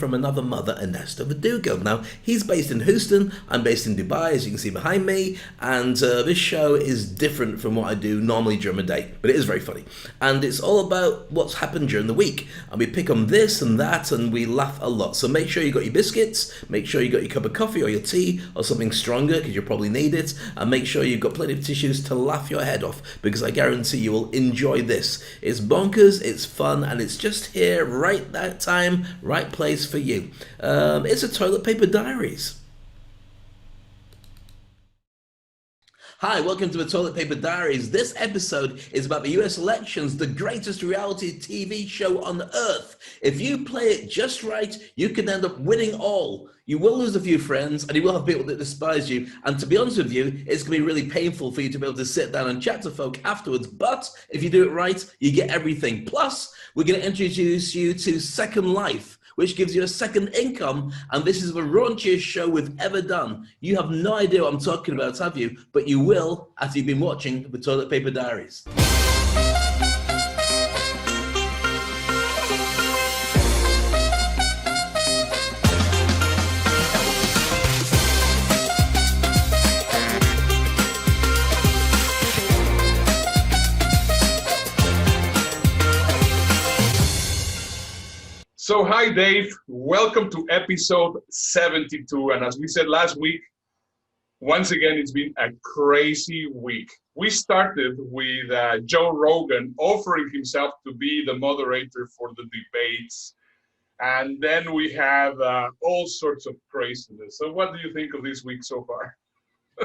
from another mother, Ernesto Verdugo. Now, he's based in Houston, I'm based in Dubai, as you can see behind me, and this show is different from what I do normally during the day, but it is very funny. And it's all about what's happened during the week, and we pick on this and that, and we laugh a lot. So make sure you got your biscuits, make sure you got your cup of coffee or your tea, or something stronger, because you'll probably need it, and make sure you've got plenty of tissues to laugh your head off, because I guarantee you will enjoy this. It's bonkers, it's fun, and it's just here, right that time, right place for you. It's a Toilet Paper Diaries. Hi, welcome to the Toilet Paper Diaries. This episode is about the US elections, the greatest reality TV show on earth. If you play it just right, you can end up winning all. You will lose a few friends, and you will have people that despise you. And to be honest with you, it's going to be really painful for you to be able to sit down and chat to folk afterwards. But if you do it right, you get everything. Plus, we're going to introduce you to Second Life, which gives you a second income, and this is the raunchiest show we've ever done. You have no idea what I'm talking about, have you? But you will after you've been watching the Toilet Paper Diaries. So hi Dave, welcome to episode 72, and as we said last week, once again it's been a crazy week. We started with Joe Rogan offering himself to be the moderator for the debates, and then we have all sorts of craziness. So what do you think of this week so far?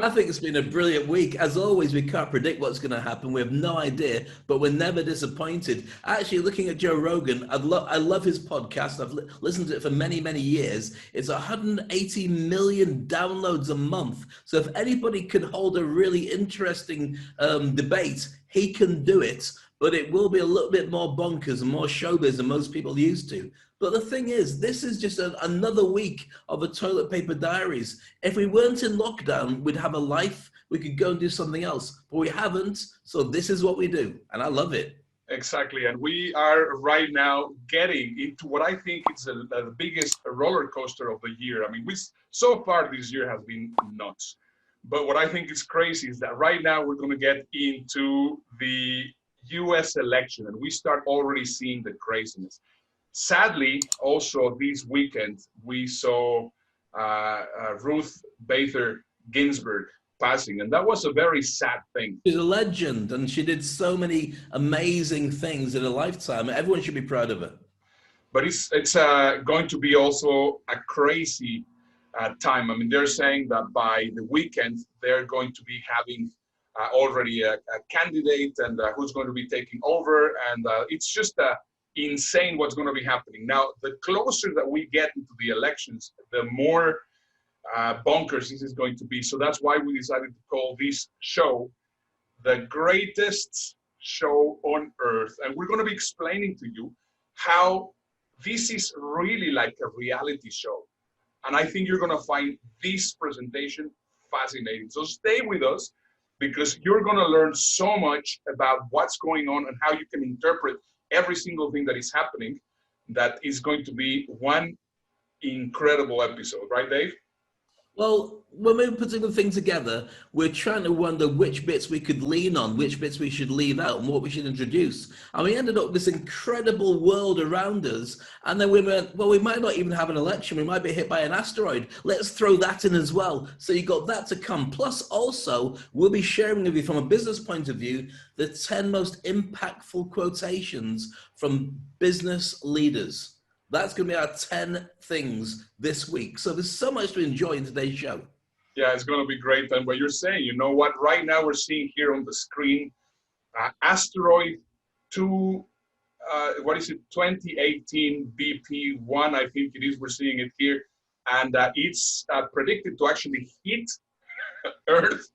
I think it's been a brilliant week. As always, we can't predict what's going to happen. We have no idea, but we're never disappointed. Actually, looking at Joe Rogan, I love his podcast. I've listened to it for many, many years. It's 180 million downloads a month. So if anybody can hold a really interesting debate, he can do it. But it will be a little bit more bonkers and more showbiz than most people used to. But the thing is, this is just another week of the Toilet Paper Diaries. If we weren't in lockdown, we'd have a life, we could go and do something else, but we haven't, so this is what we do, and I love it. Exactly, and we are right now getting into what I think is the biggest roller coaster of the year. I mean, so far this year has been nuts, but what I think is crazy is that right now we're going to get into the US election, and we start already seeing the craziness. Sadly, also this weekend, we saw Ruth Bader Ginsburg passing, and that was a very sad thing. She's a legend, and she did so many amazing things in her lifetime. Everyone should be proud of her. But it's going to be also a crazy time. I mean, they're saying that by the weekend, they're going to be having already a candidate and who's going to be taking over, and it's just insane what's going to be happening. Now, the closer that we get into the elections, the more bonkers this is going to be. So that's why we decided to call this show the greatest show on earth. And we're going to be explaining to you how this is really like a reality show. And I think you're going to find this presentation fascinating. So stay with us, because you're going to learn so much about what's going on and how you can interpret every single thing that is happening. That is going to be one incredible episode, right, Dave? Well, when we're putting the thing together, we're trying to wonder which bits we could lean on, which bits we should leave out, and what we should introduce. And we ended up with this incredible world around us. And then we went, well, we might not even have an election. We might be hit by an asteroid. Let's throw that in as well. So you got that to come. Plus, also, we'll be sharing with you from a business point of view, the 10 most impactful quotations from business leaders. That's going to be our 10 things this week. So there's so much to enjoy in today's show. Yeah, it's going to be great. And what you're saying, you know what? Right now we're seeing here on the screen, asteroid 2018 BP1, I think it is. We're seeing it here. And it's predicted to actually hit Earth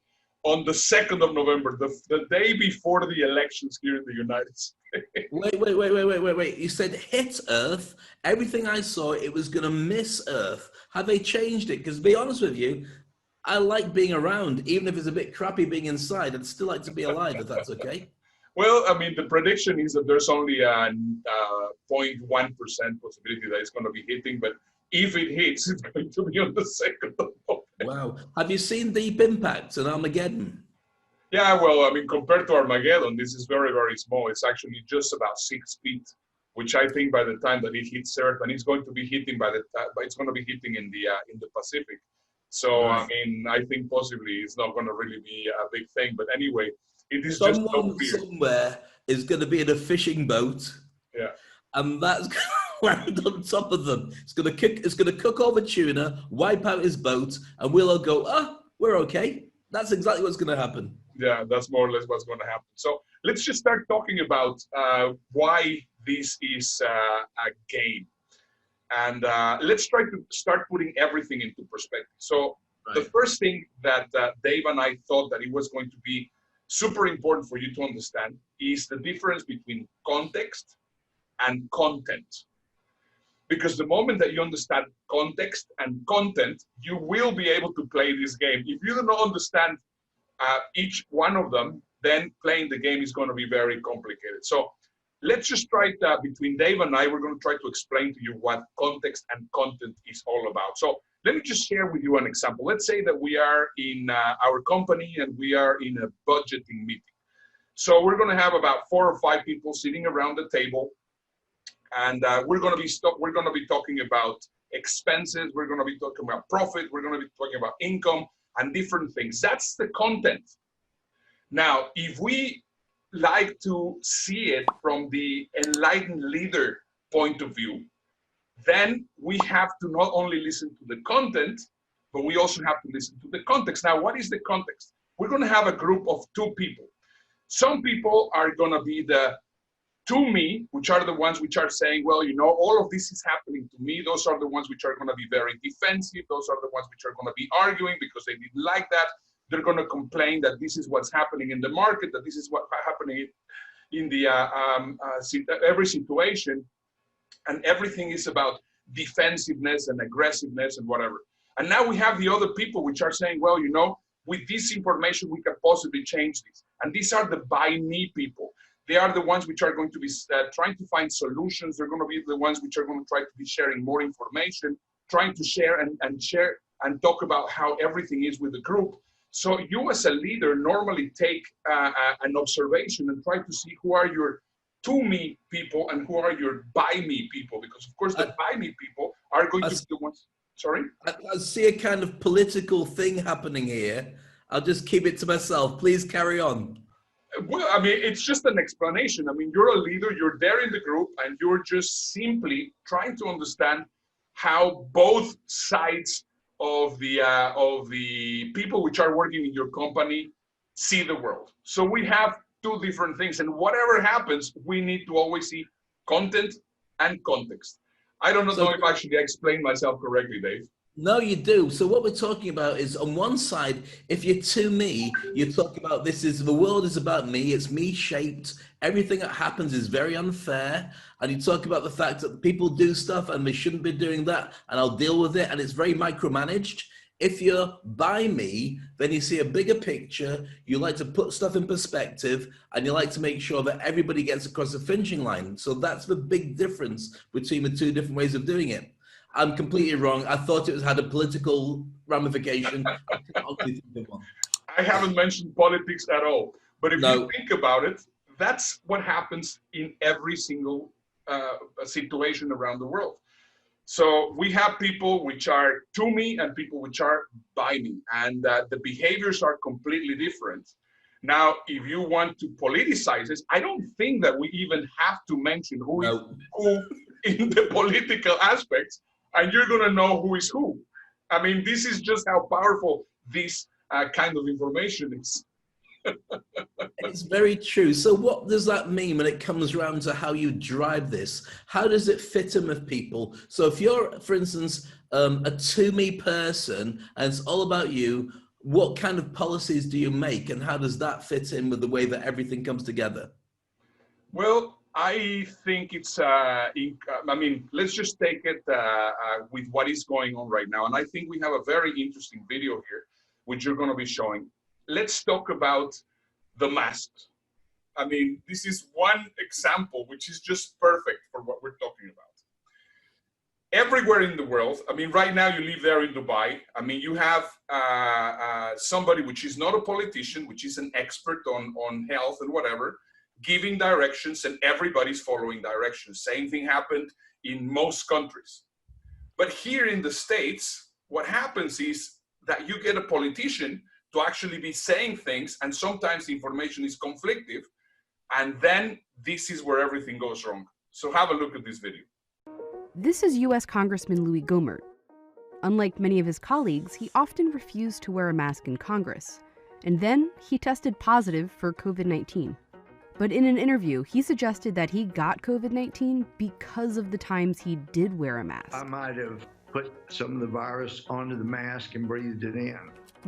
on the 2nd of November, the day before the elections here in the United States. Wait. You said hit Earth. Everything I saw, it was going to miss Earth. Have they changed it? Because to be honest with you, I like being around. Even if it's a bit crappy being inside, I'd still like to be alive, if that's okay. Well, I mean, the prediction is that there's only a 0.1% possibility that it's going to be hitting, but If it hits, it's going to be on the 2nd of November. Wow. Have you seen Deep Impact and Armageddon? Yeah, well, I mean, compared to Armageddon, this is very, very small. It's actually just about 6 feet, which I think by the time that it hits Earth, and it's going to be hitting it's going to be hitting in the Pacific. So, Right. I mean, I think possibly it's not going to really be a big thing. But anyway, it is just so Someone weird. somewhere is going to be in a fishing boat, Yeah. and that's going to land on top of them. It's going to cook. It's going to cook all the tuna, wipe out his boat, and we'll all go, "Ah, we're okay." That's exactly what's going to happen. Yeah, that's more or less what's going to happen. So let's just start talking about why this is a game. And let's try to start putting everything into perspective. So the first thing that Dave and I thought that it was going to be super important for you to understand is the difference between context and content. Because the moment that you understand context and content, you will be able to play this game. If you do not understand each one of them, then playing the game is going to be very complicated. So let's just try between Dave and I, we're going to try to explain to you what context and content is all about. So let me just share with you an example. Let's say that we are in our company and we are in a budgeting meeting. So we're going to have about 4 or 5 people sitting around the table, and we're going to be talking about expenses. We're going to be talking about profit. We're going to be talking about income and different things. That's the content. Now, if we like to see it from the enlightened leader point of view, then we have to not only listen to the content, but we also have to listen to the context. Now, what is the context? We're going to have a group of 2 people. Some people are going to be the to me, which are the ones which are saying, well, you know, all of this is happening to me. Those are the ones which are going to be very defensive. Those are the ones which are going to be arguing because they didn't like that. They're going to complain that this is what's happening in the market, that this is what's happening in the every situation, and everything is about defensiveness and aggressiveness and whatever. And now we have the other people which are saying, well, you know, with this information, we can possibly change this. And these are the buy me people. They are the ones which are going to be trying to find solutions. They're going to be the ones which are going to try to be sharing more information, trying to share and talk about how everything is with the group. So you as a leader normally take an observation and try to see who are your to me people and who are your buy me people, because of course the buy me people are going to be the ones. Sorry? I see a kind of political thing happening here. I'll just keep it to myself. Please carry on. Well, I mean, it's just an explanation. I mean, you're a leader, you're there in the group, and you're just simply trying to understand how both sides of the people which are working in your company see the world. So we have 2 different things, and whatever happens, we need to always see content and context. I don't know if actually I explained myself correctly, Dave. No, you do. So what we're talking about is, on one side, if you're to me, you talk about the world is about me, it's me shaped, everything that happens is very unfair, and you talk about the fact that people do stuff and they shouldn't be doing that, and I'll deal with it, and it's very micromanaged. If you're by me, then you see a bigger picture, you like to put stuff in perspective, and you like to make sure that everybody gets across the finishing line. So that's the big difference between the 2 different ways of doing it. I'm completely wrong. I thought it had a political ramification. I haven't mentioned politics at all. But if you think about it, that's what happens in every single situation around the world. So we have people which are to me and people which are by me, and the behaviors are completely different. Now, if you want to politicize this, I don't think that we even have to mention who is who in the political aspects, and you're going to know who is who. I mean, this is just how powerful this kind of information is. It's very true. So what does that mean when it comes around to how you drive this? How does it fit in with people? So if you're, for instance, a to-me person and it's all about you, what kind of policies do you make, and how does that fit in with the way that everything comes together? Well, I think it's, I mean, let's just take it with what is going on right now. And I think we have a very interesting video here, which you're going to be showing. Let's talk about the masks. I mean, this is one example which is just perfect for what we're talking about. everywhere in the world. I mean, right now you live there in Dubai. I mean, you have somebody which is not a politician, which is an expert on health and whatever, giving directions, and everybody's following directions. Same thing happened in most countries. But here in the States, what happens is that you get a politician to actually be saying things, and sometimes the information is conflictive, and then this is where everything goes wrong. So have a look at this video. This is U.S. Congressman Louis Gohmert. Unlike many of his colleagues, he often refused to wear a mask in Congress. And then he tested positive for COVID-19. But in an interview, he suggested that he got COVID-19 because of the times he did wear a mask. I might have put some of the virus onto the mask and breathed it in.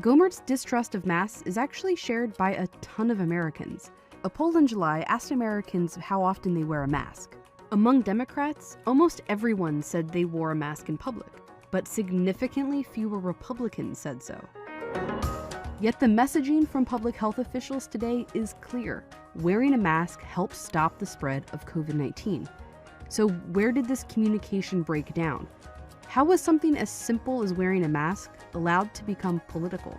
Gohmert's distrust of masks is actually shared by a ton of Americans. A poll in July asked Americans how often they wear a mask. Among Democrats, almost everyone said they wore a mask in public, but significantly fewer Republicans said so. Yet the messaging from public health officials today is clear. Wearing a mask helps stop the spread of COVID-19. So where did this communication break down? How was something as simple as wearing a mask allowed to become political?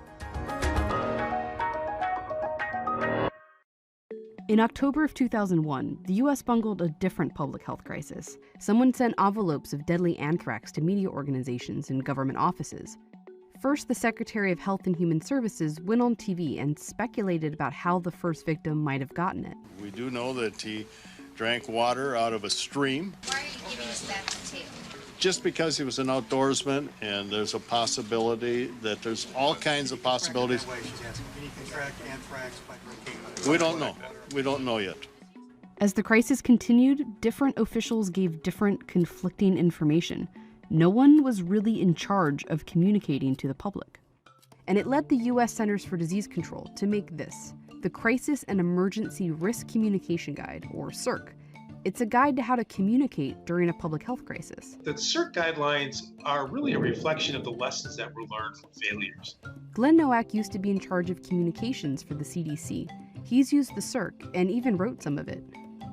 In October of 2001, the U.S. bungled a different public health crisis. Someone sent envelopes of deadly anthrax to media organizations and government offices. First, the Secretary of Health and Human Services went on TV and speculated about how the first victim might have gotten it. We do know that he drank water out of a stream. Why are you giving us that detail? Just because he was an outdoorsman, and there's a possibility that there's all kinds of possibilities. We don't know. We don't know yet. As the crisis continued, different officials gave different conflicting information. No one was really in charge of communicating to the public. And it led the U.S. Centers for Disease Control to make this, the Crisis and Emergency Risk Communication Guide, or CIRC. It's a guide to how to communicate during a public health crisis. The CIRC guidelines are really a reflection of the lessons that were learned from failures. Glenn Nowak used to be in charge of communications for the CDC. He's used the CIRC and even wrote some of it.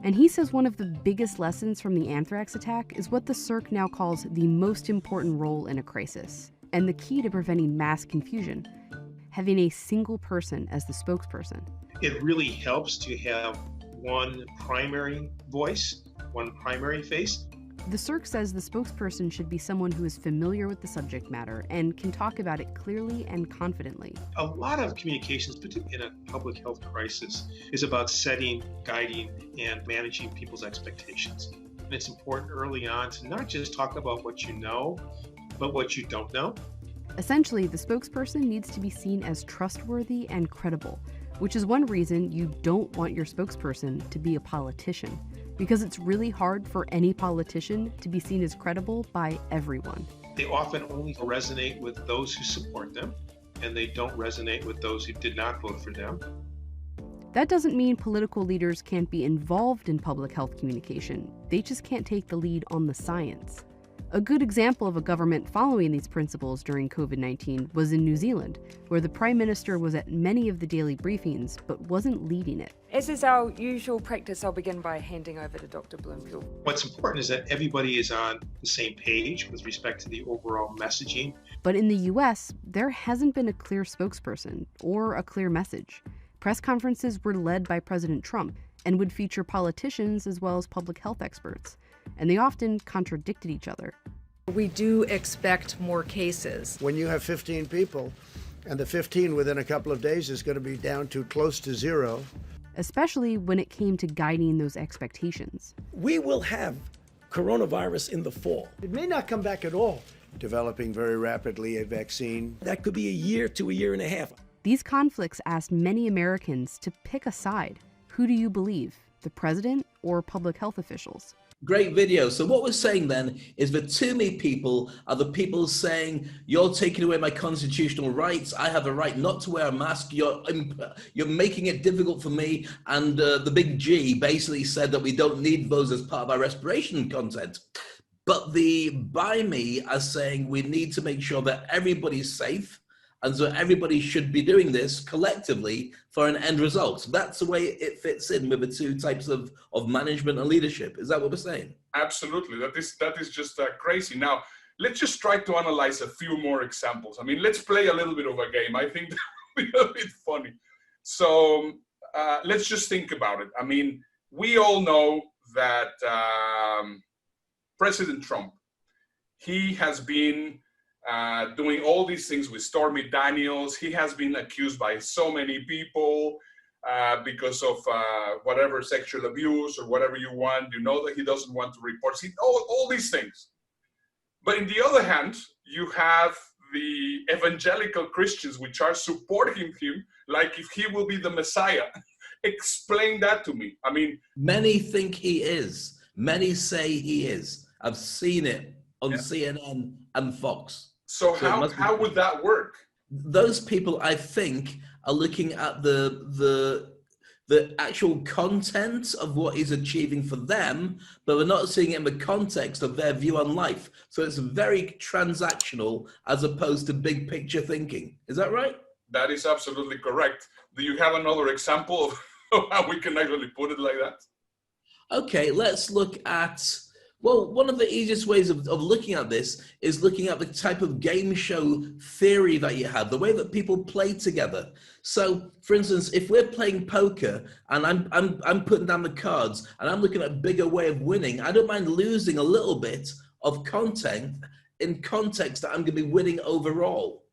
And he says one of the biggest lessons from the anthrax attack is what the CIRC now calls the most important role in a crisis, and the key to preventing mass confusion, having a single person as the spokesperson. It really helps to have one primary voice, one primary face. The CIRC says the spokesperson should be someone who is familiar with the subject matter and can talk about it clearly and confidently. A lot of communications, particularly in a public health crisis, is about setting, guiding, and managing people's expectations. And it's important early on to not just talk about what you know, but what you don't know. Essentially, the spokesperson needs to be seen as trustworthy and credible, which is one reason you don't want your spokesperson to be a politician, because it's really hard for any politician to be seen as credible by everyone. They often only resonate with those who support them, and they don't resonate with those who did not vote for them. That doesn't mean political leaders can't be involved in public health communication. They just can't take the lead on the science. A good example of a government following these principles during COVID-19 was in New Zealand, where the Prime Minister was at many of the daily briefings but wasn't leading it. As is our usual practice, I'll begin by handing over to Dr. Bloomfield. What's important is that everybody is on the same page with respect to the overall messaging. But in the US, there hasn't been a clear spokesperson or a clear message. Press conferences were led by President Trump and would feature politicians as well as public health experts, and they often contradicted each other. We do expect more cases. When you have 15 people, and the 15 within a couple of days is going to be down to close to zero. Especially when it came to guiding those expectations. We will have coronavirus in the fall. It may not come back at all. Developing very rapidly a vaccine. That could be a year to a year and a half. These conflicts asked many Americans to pick a side. Who do you believe, the president or public health officials? Great video. So what we're saying then is that to me people are the people saying, you're taking away my constitutional rights. I have a right not to wear a mask. You're making it difficult for me. And the big G basically said that we don't need those as part of our respiration content. But the by me are saying we need to make sure that everybody's safe. And so everybody should be doing this collectively for an end result. That's the way it fits in with the two types of management and leadership. Is that what we're saying? Absolutely. That is just crazy. Now, let's just try to analyze a few more examples. I mean, let's play a little bit of a game. I think that would be a bit funny. So let's just think about it. I mean, we all know that President Trump, he has been doing all these things with Stormy Daniels. He has been accused by so many people because of whatever sexual abuse or whatever you want. You know that he doesn't want to report. See, all these things. But in the other hand, you have the evangelical Christians which are supporting him like if he will be the Messiah. Explain that to me. I mean, many think he is. Many say he is. I've seen it on CNN and Fox. So how would that work? Those people, I think, are looking at the actual content of what he's achieving for them, but we're not seeing it in the context of their view on life. So it's very transactional as opposed to big picture thinking. Is that right? That is absolutely correct. Do you have another example of how we can actually put it like that? Okay, let's look at, well, one of the easiest ways of looking at this is looking at the type of game show theory that you have, the way that people play together. So, for instance, if we're playing poker and I'm putting down the cards and I'm looking at a bigger way of winning, I don't mind losing a little bit of content in context that I'm going to be winning overall.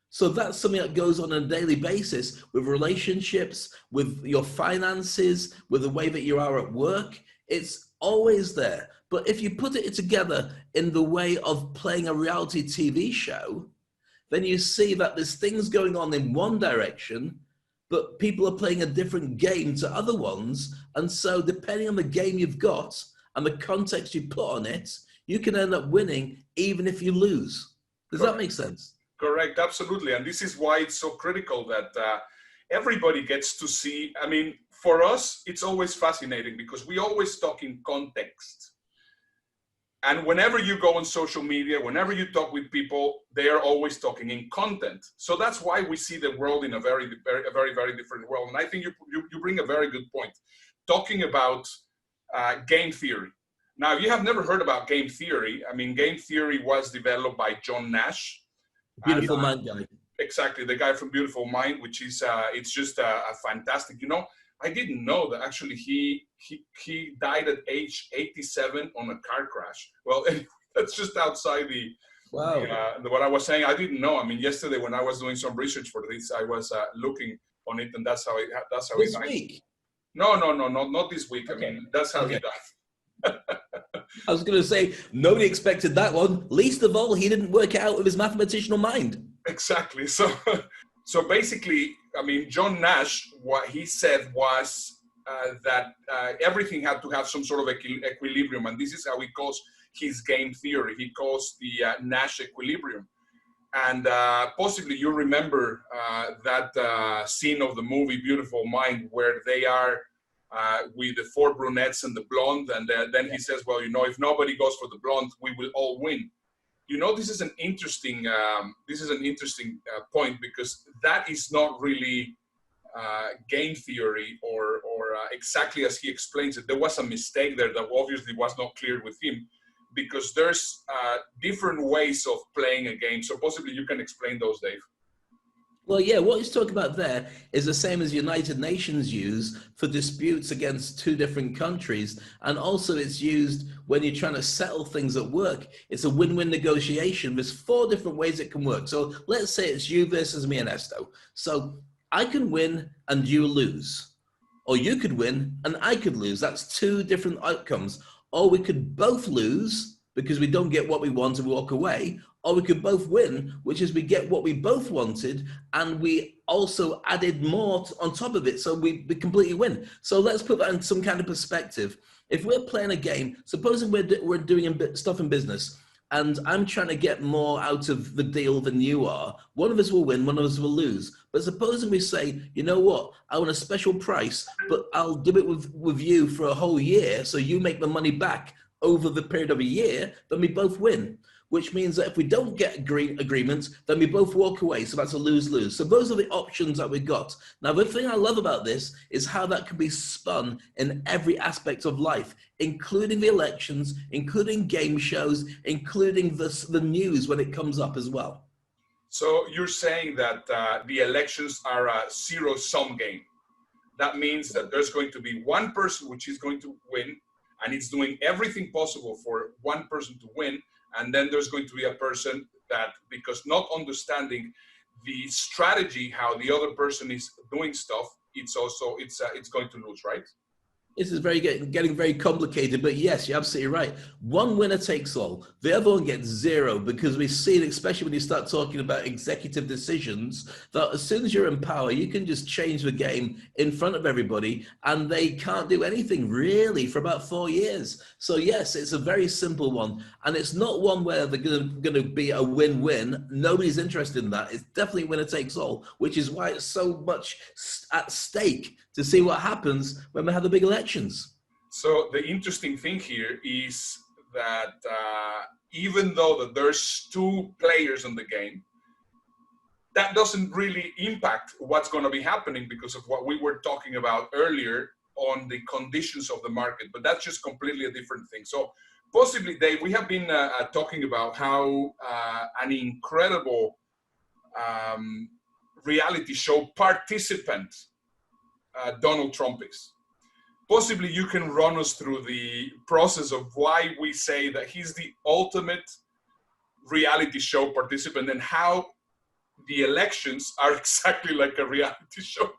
So that's something that goes on a daily basis with relationships, with your finances, with the way that you are at work. It's always there. But if you put it together in the way of playing a reality TV show, then you see that there's things going on in one direction, but people are playing a different game to other ones. And so depending on the game you've got and the context you put on it, you can end up winning even if you lose. Does that make sense? Correct, absolutely. And this is why it's so critical that everybody gets to see. I mean, for us, it's always fascinating because we always talk in context. And whenever you go on social media, whenever you talk with people, they are always talking in content. So that's why we see the world in a very, very different world. And I think you bring a very good point, talking about game theory. Now, you have never heard about game theory. I mean, game theory was developed by John Nash. Beautiful Mind guy. Exactly, the guy from Beautiful Mind, which is, it's just a fantastic, you know, I didn't know that actually he died at age 87 on a car crash. Well, that's just outside the, what I was saying. I didn't know. I mean, yesterday when I was doing some research for this, I was looking on it, and that's how he died. This week? No, not this week. Okay. I mean, that's how he died. I was going to say, nobody expected that one. Least of all, he didn't work it out with his mathematicianal mind. Exactly. So basically, I mean, John Nash, what he said was that everything had to have some sort of equilibrium. And this is how he calls his game theory. He calls the Nash equilibrium. And possibly you remember that scene of the movie Beautiful Mind where they are with the four brunettes and the blonde. And then he says, well, you know, if nobody goes for the blonde, we will all win. You know, this is an interesting point because that is not really game theory or exactly as he explains it. There was a mistake there that obviously was not clear with him because there's different ways of playing a game. So possibly you can explain those, Dave. Well, yeah, what he's talking about there is the same as United Nations use for disputes against two different countries. And also it's used when you're trying to settle things at work. It's a win-win negotiation. There's 4 different ways it can work. So let's say it's you versus me, Ernesto. So I can win and you lose. Or you could win and I could lose. That's 2 different outcomes. Or we could both lose because we don't get what we want and walk away. Or we could both win, which is we get what we both wanted, and we also added more on top of it, so we completely win. So let's put that in some kind of perspective. If we're playing a game, supposing we're doing stuff in business, and I'm trying to get more out of the deal than you are, one of us will win, one of us will lose. But supposing we say, you know what, I want a special price, but I'll do it with you for a whole year, so you make the money back over the period of a year, then we both win. which means that if we don't get agreement, then we both walk away. So that's a lose-lose. So those are the options that we got. Now, the thing I love about this is how that can be spun in every aspect of life, including the elections, including game shows, including the news when it comes up as well. So you're saying that the elections are a zero-sum game. That means that there's going to be one person which is going to win, and it's doing everything possible for one person to win. And then there's going to be a person that, because not understanding the strategy, how the other person is doing stuff, it's going to lose, right? This is getting very complicated, but yes, you're absolutely right. One winner takes all. The other one gets zero, because we see it, especially when you start talking about executive decisions, that as soon as you're in power, you can just change the game in front of everybody, and they can't do anything really for about 4 years. So yes, it's a very simple one, and it's not one where they're going to be a win-win. Nobody's interested in that. It's definitely winner takes all, which is why it's so much at stake to see what happens when we have the big elections. So the interesting thing here is that even though that there's two players in the game, that doesn't really impact what's going to be happening because of what we were talking about earlier on the conditions of the market. But that's just completely a different thing. So possibly, Dave, we have been talking about how an incredible reality show participant Donald Trump is. Possibly you can run us through the process of why we say that he's the ultimate reality show participant and how the elections are exactly like a reality show.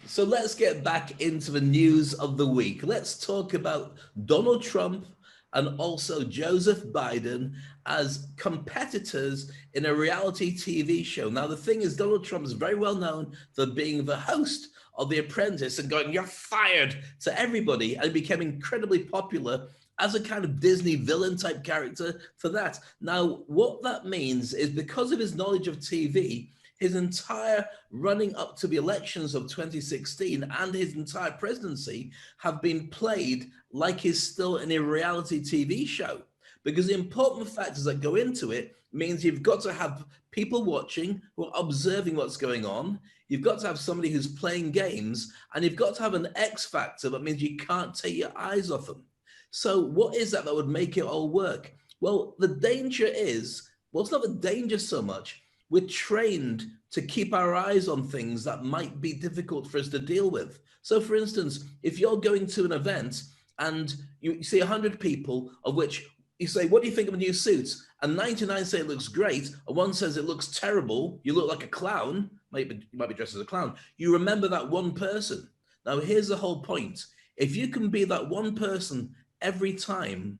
So let's get back into the news of the week. Let's talk about Donald Trump and also Joseph Biden as competitors in a reality TV show. Now, the thing is, Donald Trump is very well known for being the host of The Apprentice and going, "You're fired," to everybody, and became incredibly popular as a kind of Disney villain type character for that. Now, what that means is because of his knowledge of TV, his entire running up to the elections of 2016 and his entire presidency have been played like he's still in a reality TV show. Because the important factors that go into it means you've got to have people watching who are observing what's going on. You've got to have somebody who's playing games, and you've got to have an X factor that means you can't take your eyes off them. So what is that would make it all work? Well, the danger is, well, it's not the danger so much. We're trained to keep our eyes on things that might be difficult for us to deal with. So for instance, if you're going to an event and you see 100 people, of which you say, "What do you think of a new suit?" And 99 say it looks great, and one says it looks terrible, you look like a clown, you might be dressed as a clown. You remember that one person. Now, here's the whole point. If you can be that one person every time,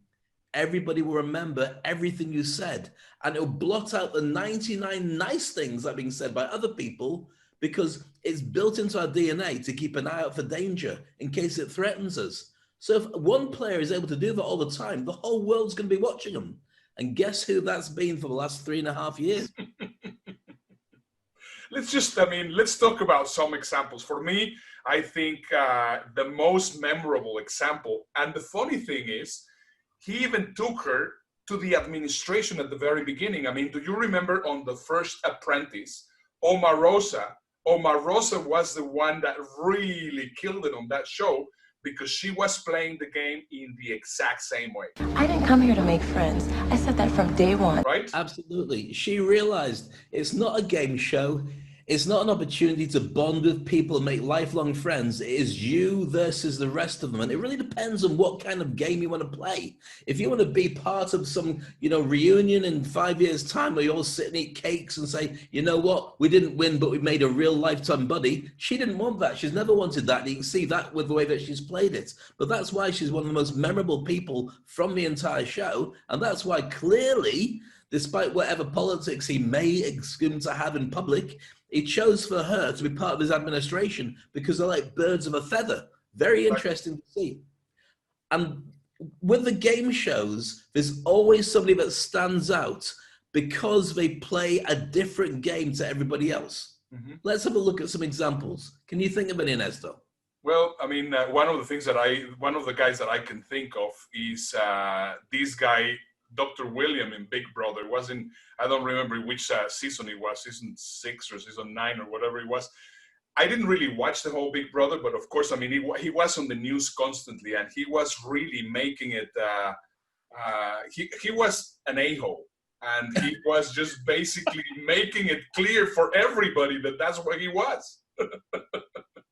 everybody will remember everything you said, and it'll blot out the 99 nice things that are being said by other people, because it's built into our DNA to keep an eye out for danger in case it threatens us. So if one player is able to do that all the time, the whole world's going to be watching them. And guess who that's been for the last 3.5 years? Let's talk about some examples. For me, I think the most memorable example, and the funny thing is, he even took her to the administration at the very beginning. I mean, do you remember on the first Apprentice, Omarosa was the one that really killed it on that show, because she was playing the game in the exact same way. I didn't come here to make friends. I said that from day one. Right? Absolutely. She realized it's not a game show. It's not an opportunity to bond with people and make lifelong friends. It is you versus the rest of them. And it really depends on what kind of game you want to play. If you want to be part of some, reunion in 5 years' time where you all sit and eat cakes and say, "You know what, we didn't win, but we made a real lifetime buddy." She didn't want that. She's never wanted that. And you can see that with the way that she's played it. But that's why she's one of the most memorable people from the entire show. And that's why clearly, despite whatever politics he may assume to have in public, he chose for her to be part of his administration because they're like birds of a feather. Very interesting to see. And with the game shows, there's always somebody that stands out because they play a different game to everybody else. Mm-hmm. Let's have a look at some examples. Can you think of any, Ernesto? Well, I mean, one of the guys that I can think of is this guy, Dr. William in Big Brother. It was in, I don't remember which season it was, season 6 or season 9 or whatever it was. I didn't really watch the whole Big Brother, but of course, I mean, he was on the news constantly, and he was really making it, he was an a-hole. And he was just basically making it clear for everybody that that's what he was.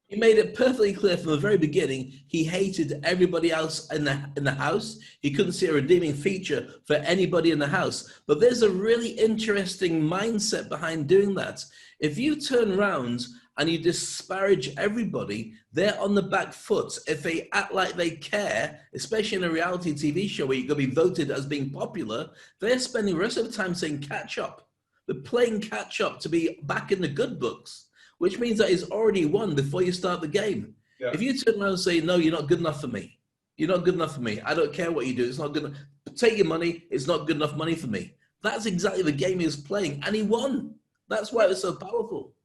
He made it perfectly clear from the very beginning. He hated everybody else in the house. He couldn't see a redeeming feature for anybody in the house. But there's a really interesting mindset behind doing that. If you turn around and you disparage everybody, they're on the back foot. If they act like they care, especially in a reality TV show where you're going to be voted as being popular, they're spending the rest of the time saying catch up. They're playing catch up to be back in the good books, which means that he's already won before you start the game. Yeah. If you turn around and say, no, you're not good enough for me. You're not good enough for me. I don't care what you do. It's not good enough. Take your money. It's not good enough money for me. That's exactly the game he was playing, and he won. That's why it was so powerful.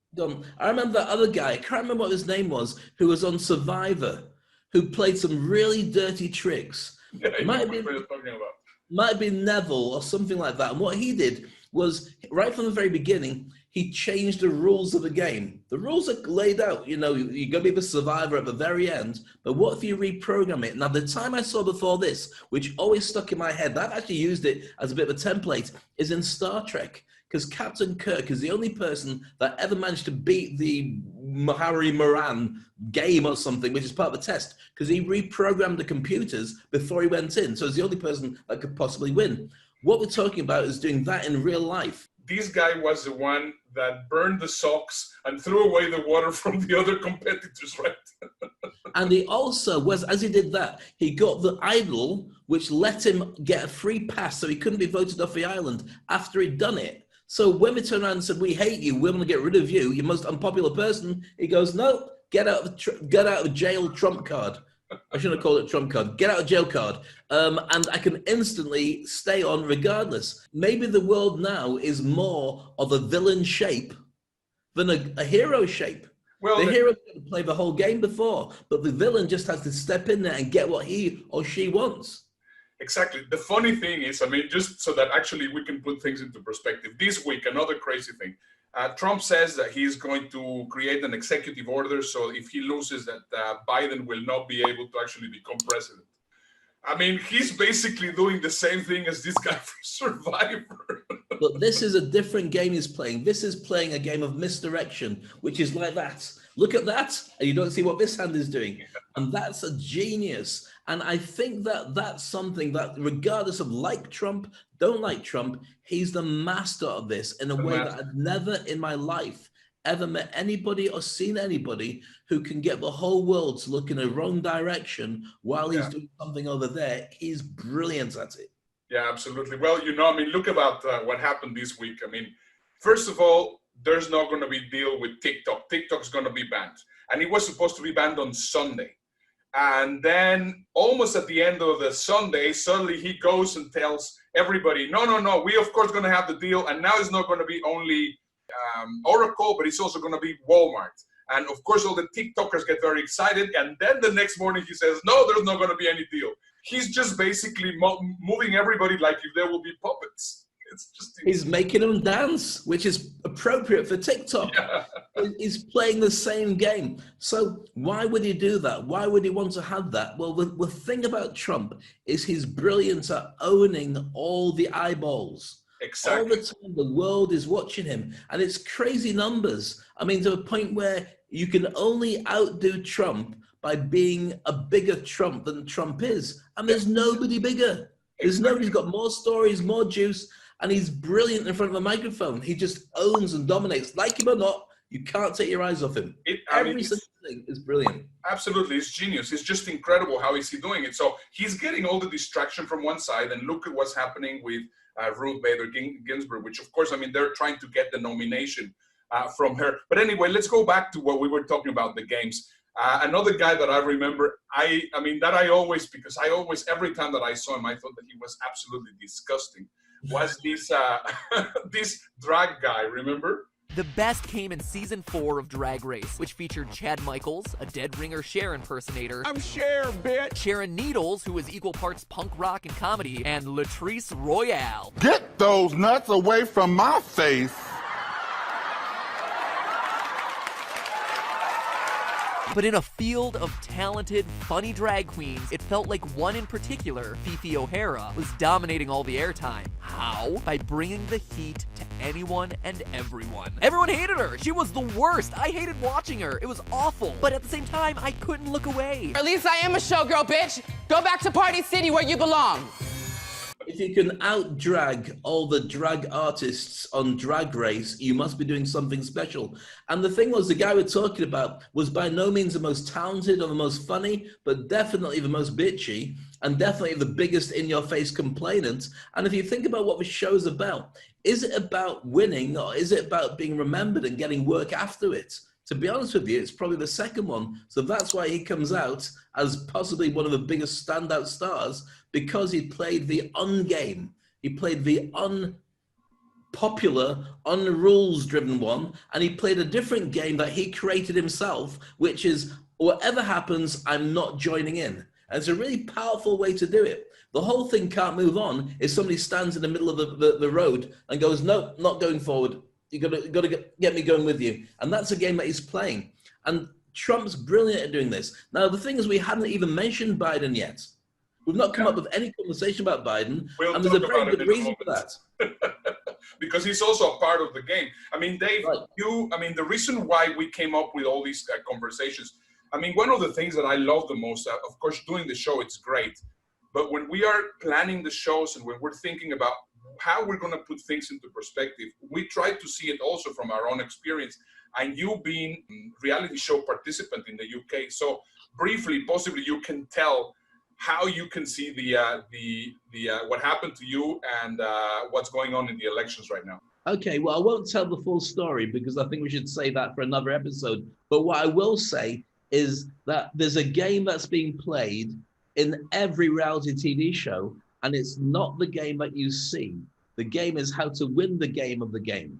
I remember that other guy, I can't remember what his name was, who was on Survivor, who played some really dirty tricks. Yeah, might have been Neville or something like that. And what he did was, right from the very beginning, he changed the rules of the game. The rules are laid out. You know, you're going to be the survivor at the very end, but what if you reprogram it? Now, the time I saw before this, which always stuck in my head, I've actually used it as a bit of a template, is in Star Trek. Because Captain Kirk is the only person that ever managed to beat the Mahari Moran game or something, which is part of the test, because he reprogrammed the computers before he went in. So he's the only person that could possibly win. What we're talking about is doing that in real life. This guy was the one that burned the socks and threw away the water from the other competitors, right? And he also was, as he did that, he got the idol, which let him get a free pass so he couldn't be voted off the island after he'd done it. So when we turned around and said, we hate you, we're going to get rid of you, you most unpopular person, he goes, no, get out of jail Trump card. I shouldn't have called it Trump card. Get out of jail card. And I can instantly stay on regardless. Maybe the world now is more of a villain shape than a hero shape. Well, the hero can play the whole game before, but the villain just has to step in there and get what he or she wants. Exactly. The funny thing is, I mean, just so that actually we can put things into perspective, this week, another crazy thing. Trump says that he's going to create an executive order, so if he loses, that Biden will not be able to actually become president. I mean, he's basically doing the same thing as this guy from Survivor. But this is a different game he's playing. This is playing a game of misdirection, which is like that. Look at that, and you don't see what this hand is doing. And that's a genius. And I think that that's something that, regardless of like Trump, don't like Trump, he's the master of this in a way that I've never in my life ever met anybody or seen anybody who can get the whole world to look in a wrong direction while he's doing something over there. He's brilliant at it. Yeah, absolutely. Well, you know, I mean, look about what happened this week. I mean, first of all, there's not going to be a deal with TikTok. TikTok's going to be banned. And it was supposed to be banned on Sunday. And then almost at the end of the Sunday, suddenly he goes and tells everybody, no, we of course going to have the deal. And now it's not going to be only Oracle, but it's also going to be Walmart. And of course, all the TikTokers get very excited. And then the next morning he says, no, there's not going to be any deal. He's just basically moving everybody like if there will be puppets. It's just he's making them dance, which is appropriate for TikTok. Yeah. He's playing the same game. So why would he do that? Why would he want to have that? Well, the thing about Trump is he's brilliant at owning all the eyeballs. Exactly. All the time the world is watching him. And it's crazy numbers. I mean, to a point where you can only outdo Trump by being a bigger Trump than Trump is. And there's nobody bigger. There's nobody who's got more stories, more juice. And he's brilliant in front of a microphone. He just owns and dominates. Like him or not, you can't take your eyes off him. Every single thing is brilliant. Absolutely, it's genius. It's just incredible how is he doing it. So he's getting all the distraction from one side, and look at what's happening with Ruth Bader Ginsburg, which of course, I mean, they're trying to get the nomination from her. But anyway, let's go back to what we were talking about, the games. Another guy that I remember, I mean, that I always, because I always, every time that I saw him, I thought that he was absolutely disgusting, was this this drag guy, remember? The best came in season 4 of Drag Race, which featured Chad Michaels, a Dead Ringer Cher impersonator. I'm Cher, bitch! Sharon Needles, who was equal parts punk rock and comedy, and Latrice Royale. Get those nuts away from my face! But in a field of talented, funny drag queens, it felt like one in particular, Fifi O'Hara, was dominating all the airtime. How? By bringing the heat to anyone and everyone. Everyone hated her. She was the worst. I hated watching her. It was awful. But at the same time, I couldn't look away. At least I am a showgirl, bitch. Go back to Party City where you belong. If you can out-drag all the drag artists on Drag Race, you must be doing something special. And the thing was, the guy we're talking about was by no means the most talented or the most funny, but definitely the most bitchy, and definitely the biggest in-your-face complainant. And if you think about what the show's about, is it about winning, or is it about being remembered and getting work after it? To be honest with you, it's probably the second one. So that's why he comes out as possibly one of the biggest standout stars, because he played the ungame. He played the unpopular, unrules-driven one, and he played a different game that he created himself, which is, whatever happens, I'm not joining in. And it's a really powerful way to do it. The whole thing can't move on if somebody stands in the middle of the road and goes, nope, not going forward. You got to get me going with you. And that's a game that he's playing. And Trump's brilliant at doing this. Now, the thing is, we haven't even mentioned Biden yet. We've not come up with any conversation about Biden, and there's a very good reason for that. Because he's also a part of the game. I mean, Dave, the reason why we came up with all these conversations, I mean, one of the things that I love the most, of course, doing the show, it's great. But when we are planning the shows and when we're thinking about how we're going to put things into perspective, we try to see it also from our own experience. And you being a reality show participant in the UK, so briefly, possibly you can tell how you can see the what happened to you and what's going on in the elections right now. Okay, well, I won't tell the full story because I think we should save that for another episode. But what I will say is that there's a game that's being played in every reality TV show, and it's not the game that you see. The game is how to win the game of the game.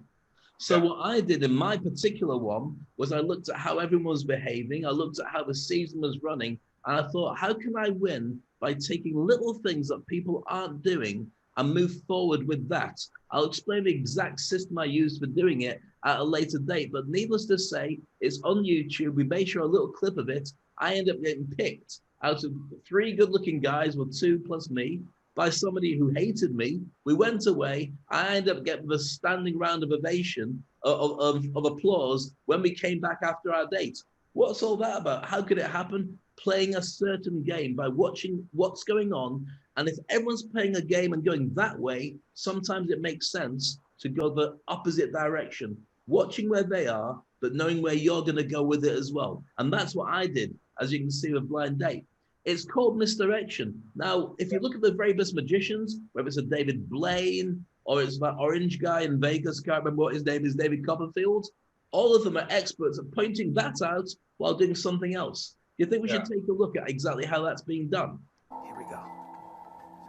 So what I did in my particular one was I looked at how everyone was behaving. I looked at how the season was running. And I thought, how can I win by taking little things that people aren't doing and move forward with that? I'll explain the exact system I used for doing it at a later date. But needless to say, it's on YouTube. We made sure a little clip of it. I ended up getting picked out of 3 good-looking guys, or 2 plus me, by somebody who hated me. We went away. I ended up getting the standing round of ovation, of applause when we came back after our date. What's all that about? How could it happen? Playing a certain game by watching what's going on. And if everyone's playing a game and going that way, sometimes it makes sense to go the opposite direction, watching where they are, but knowing where you're going to go with it as well. And that's what I did, as you can see with Blind Date. It's called misdirection. Now, if you look at the very best magicians, whether it's a David Blaine or it's that orange guy in Vegas, can't remember what his name is, David Copperfield, all of them are experts at pointing that out while doing something else. Do you think we should take a look at exactly how that's being done? Here we go.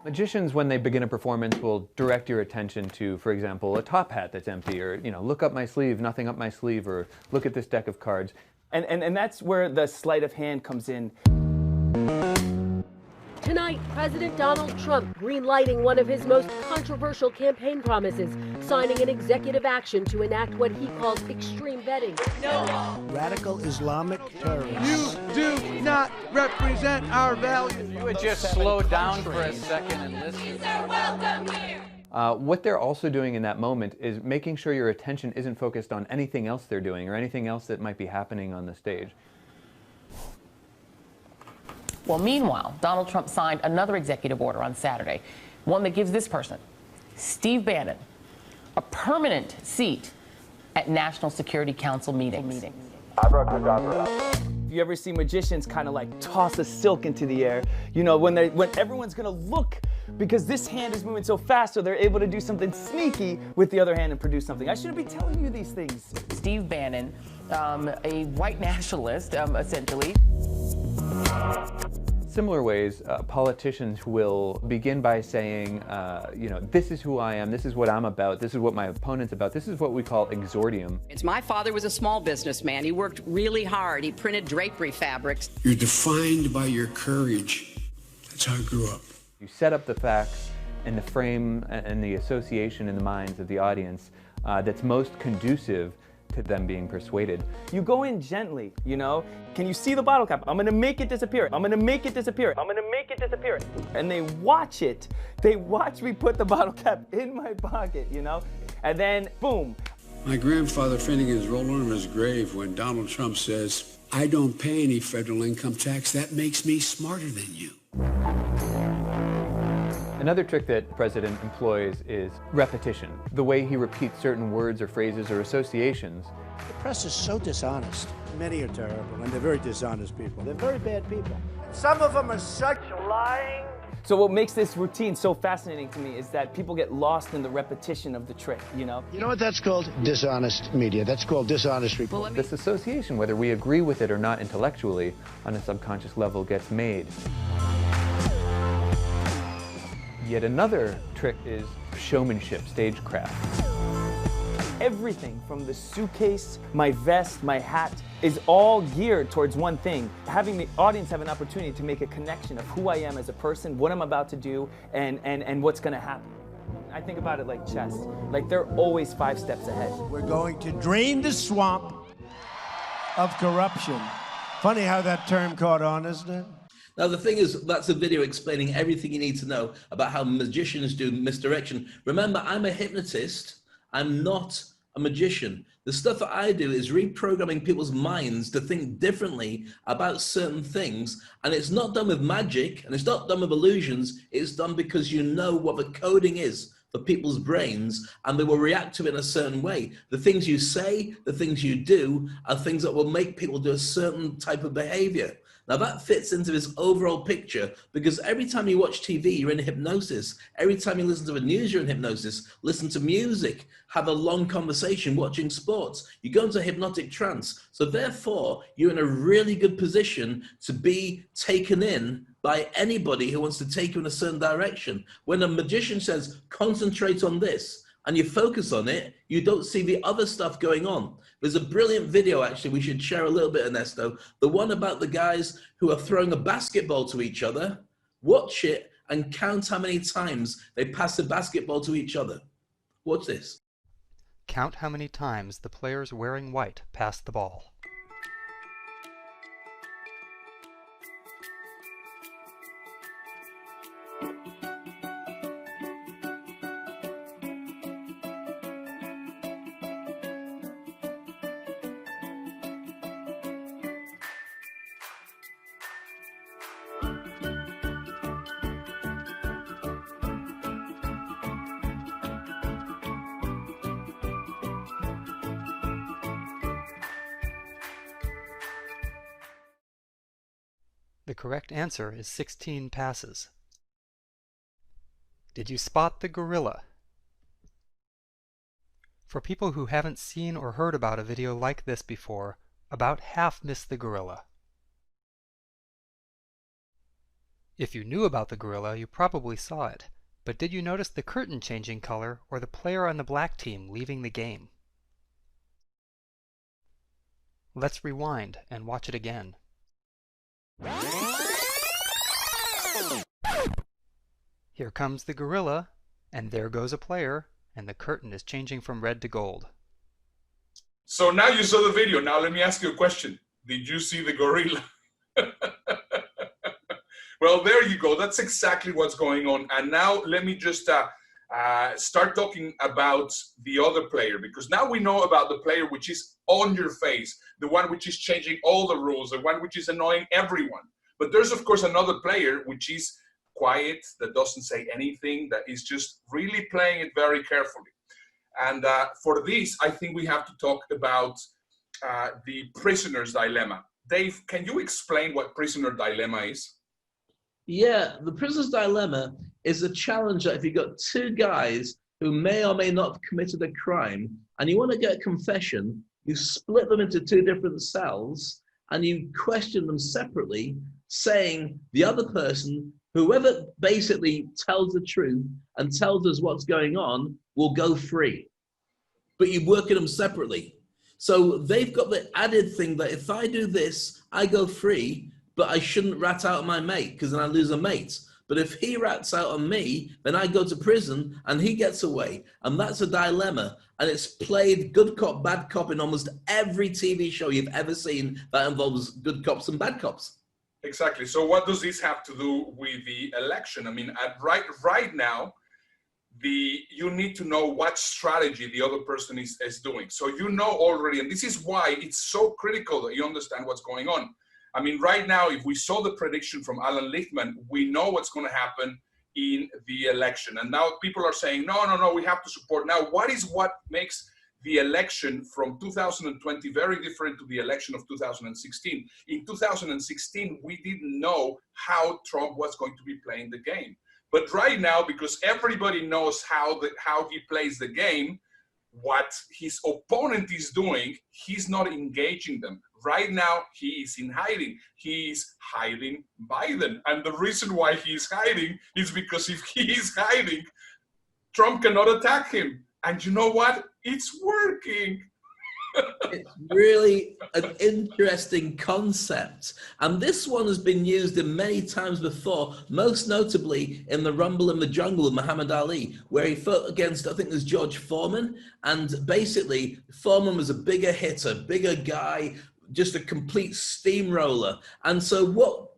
Magicians, when they begin a performance, will direct your attention to, for example, a top hat that's empty, or, look up my sleeve, nothing up my sleeve, or look at this deck of cards. And that's where the sleight of hand comes in. Tonight, President Donald Trump green-lighting one of his most controversial campaign promises, signing an executive action to enact what he calls extreme vetting. No. Radical Islamic terrorists. You do not represent our values. You would just slow down for a second and listen. They're welcome here. What they're also doing in that moment is making sure your attention isn't focused on anything else they're doing or anything else that might be happening on the stage. Well, meanwhile, Donald Trump signed another executive order on Saturday, one that gives this person, Steve Bannon, a permanent seat at National Security Council meetings. You ever see magicians kind of like toss a silk into the air? When everyone's gonna look, because this hand is moving so fast, so they're able to do something sneaky with the other hand and produce something. I shouldn't be telling you these things. Steve Bannon, a white nationalist, essentially. similar ways, politicians will begin by saying, this is who I am, this is what I'm about, this is what my opponent's about. This is what we call exordium. My father was a small businessman. He worked really hard. He printed drapery fabrics. You're defined by your courage. That's how I grew up. You set up the facts and the frame and the association in the minds of the audience that's most conducive to them being persuaded. You go in gently, Can you see the bottle cap? I'm gonna make it disappear. I'm gonna make it disappear. I'm gonna make it disappear. And they watch it. They watch me put the bottle cap in my pocket, And then, boom. My grandfather Finnegan's rolling in his grave when Donald Trump says, I don't pay any federal income tax. That makes me smarter than you. Another trick that the president employs is repetition. The way he repeats certain words or phrases or associations. The press is so dishonest. Many are terrible, and they're very dishonest people. They're very bad people. Some of them are such lying. So what makes this routine so fascinating to me is that people get lost in the repetition of the trick, You know what that's called? Dishonest media. That's called dishonest reporting. This association, whether we agree with it or not intellectually, on a subconscious level gets made. Yet another trick is showmanship, stagecraft. Everything from the suitcase, my vest, my hat, is all geared towards one thing. Having the audience have an opportunity to make a connection of who I am as a person, what I'm about to do, and what's gonna happen. I think about it like chess. Like they're always 5 steps ahead. We're going to drain the swamp of corruption. Funny how that term caught on, isn't it? Now, the thing is, that's a video explaining everything you need to know about how magicians do misdirection. Remember, I'm a hypnotist. I'm not a magician. The stuff that I do is reprogramming people's minds to think differently about certain things. And it's not done with magic, and it's not done with illusions. It's done because you know what the coding is for people's brains, and they will react to it in a certain way. The things you say, the things you do, are things that will make people do a certain type of behavior. Now that fits into this overall picture because every time you watch TV, you're in hypnosis. Every time you listen to the news, you're in hypnosis. Listen to music, have a long conversation, watching sports. You go into a hypnotic trance. So therefore, you're in a really good position to be taken in by anybody who wants to take you in a certain direction. When a magician says, concentrate on this, and you focus on it, you don't see the other stuff going on. There's a brilliant video, actually, we should share a little bit, Ernesto. The one about the guys who are throwing a basketball to each other. Watch it and count how many times they pass the basketball to each other. Watch this. Count how many times the players wearing white pass the ball. The correct answer is 16 passes. Did you spot the gorilla? For people who haven't seen or heard about a video like this before, about half miss the gorilla. If you knew about the gorilla, you probably saw it, but did you notice the curtain changing color or the player on the black team leaving the game? Let's rewind and watch it again. Here comes the gorilla, and there goes a player, and the curtain is changing from red to gold. So now you saw the video. Now let me ask you a question. Did you see the gorilla? Well, there you go. That's exactly what's going on. And now let me just start talking about the other player, because now we know about the player which is on your face, the one which is changing all the rules, the one which is annoying everyone. But there's, of course, another player which is quiet, that doesn't say anything, that is just really playing it very carefully. And for this, I think we have to talk about the prisoner's dilemma. Dave, can you explain what prisoner dilemma is? Yeah, the prisoner's dilemma is a challenge that if you've got two guys who may or may not have committed a crime, and you want to get a confession, you split them into two different cells, and you question them separately, saying the other person, whoever basically tells the truth and tells us what's going on, will go free. But you work at them separately. So they've got the added thing that if I do this, I go free, but I shouldn't rat out my mate because then I lose a mate. But if he rats out on me, then I go to prison and he gets away. And that's a dilemma. And it's played good cop, bad cop in almost every TV show you've ever seen that involves good cops and bad cops. Exactly. So what does this have to do with the election? I mean, right now, you need to know what strategy the other person is doing. So you know already, and this is why it's so critical that you understand what's going on. I mean, right now, if we saw the prediction from Alan Lichtman, we know what's going to happen in the election. And now people are saying, no, we have to support. Now, what makes the election from 2020 very different to the election of 2016? In 2016, we didn't know how Trump was going to be playing the game. But right now, because everybody knows how he plays the game, what his opponent is doing, he's not engaging them. Right now, he is in hiding. He is hiding Biden. And the reason why he is hiding is because if he is hiding, Trump cannot attack him. And you know what? It's working. It's really an interesting concept. And this one has been used in many times before, most notably in the Rumble in the Jungle with Muhammad Ali, where he fought against, I think it was George Foreman. And basically, Foreman was a bigger hitter, bigger guy, just a complete steamroller. And so what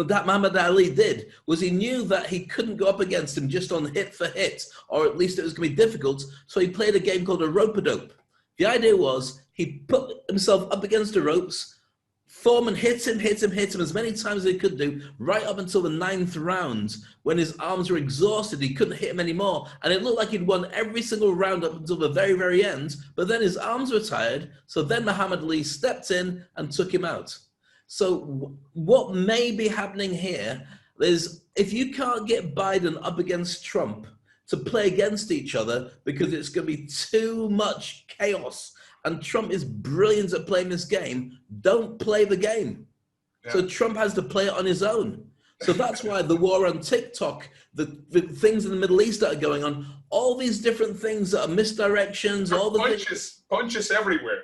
that Muhammad Ali did was he knew that he couldn't go up against him just on hit for hit, or at least it was going to be difficult. So he played a game called a rope-a-dope. The idea was he put himself up against the ropes. Foreman hit him as many times as he could do, right up until the 9th round, when his arms were exhausted. He couldn't hit him anymore. And it looked like he'd won every single round up until the very, very end. But then his arms were tired. So then Muhammad Ali stepped in and took him out. So what may be happening here is if you can't get Biden up against Trump to play against each other because it's going to be too much chaos, and Trump is brilliant at playing this game, don't play the game. Yeah. So Trump has to play it on his own. So that's why the war on TikTok, the things in the Middle East that are going on, all these different things that are misdirections, all the punches everywhere.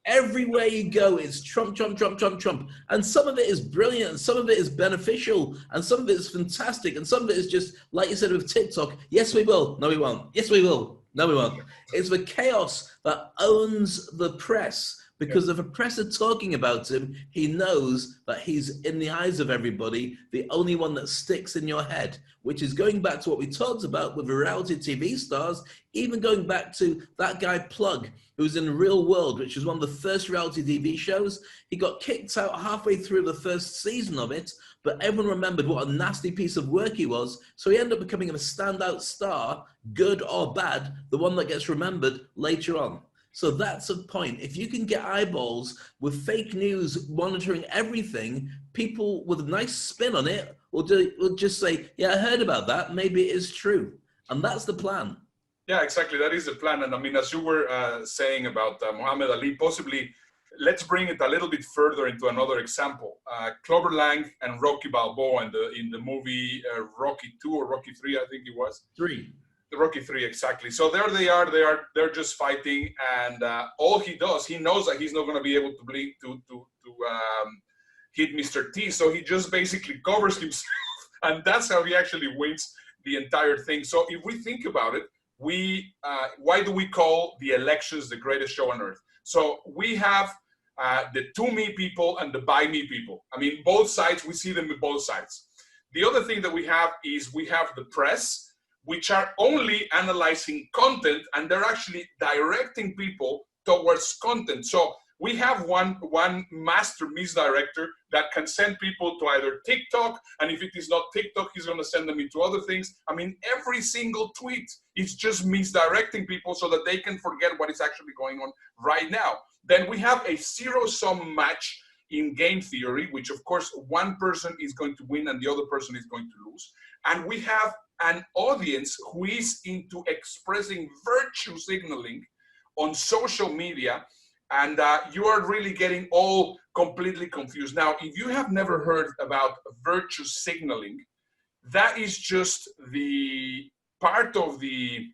Everywhere you go, it's Trump, Trump, Trump, Trump, Trump. And some of it is brilliant, and some of it is beneficial, and some of it is fantastic, and some of it is just, like you said with TikTok, yes, we will, no, we won't. Yes, we will, no, we won't. It's the chaos that owns the press, because if a press are talking about him, he knows that he's, in the eyes of everybody, the only one that sticks in your head, which is going back to what we talked about with reality TV stars, even going back to that guy Plug, who was in Real World, which was one of the first reality TV shows. He got kicked out halfway through the first season of it, but everyone remembered what a nasty piece of work he was. So he ended up becoming a standout star, good or bad, the one that gets remembered later on. So that's a point. If you can get eyeballs with fake news monitoring everything, people with a nice spin on it will just say, yeah, I heard about that. Maybe it is true. And that's the plan. Yeah, exactly. That is the plan. And I mean, as you were saying about Muhammad Ali, possibly let's bring it a little bit further into another example. Clover Lang and Rocky Balboa in the movie Rocky 2 or Rocky 3, I think it was. 3. The Rocky 3, exactly. So there they are. They're just fighting, and all he does, he knows that he's not going to be able to hit Mr. T. So he just basically covers himself, and that's how he actually wins the entire thing. So if we think about it, why do we call the elections the greatest show on earth? So we have the to me people and the by me people. I mean, both sides, we see them with both sides. The other thing that we have is we have the press, which are only analyzing content, and they're actually directing people towards content. So we have one master misdirector that can send people to either TikTok, and if it is not TikTok, he's going to send them into other things. I mean, every single tweet is just misdirecting people so that they can forget what is actually going on right now. Then we have a zero-sum match in game theory, which of course one person is going to win and the other person is going to lose. And we have an audience who is into expressing virtue signaling on social media, And you are really getting all completely confused. Now, if you have never heard about virtue signaling, that is just the part of the,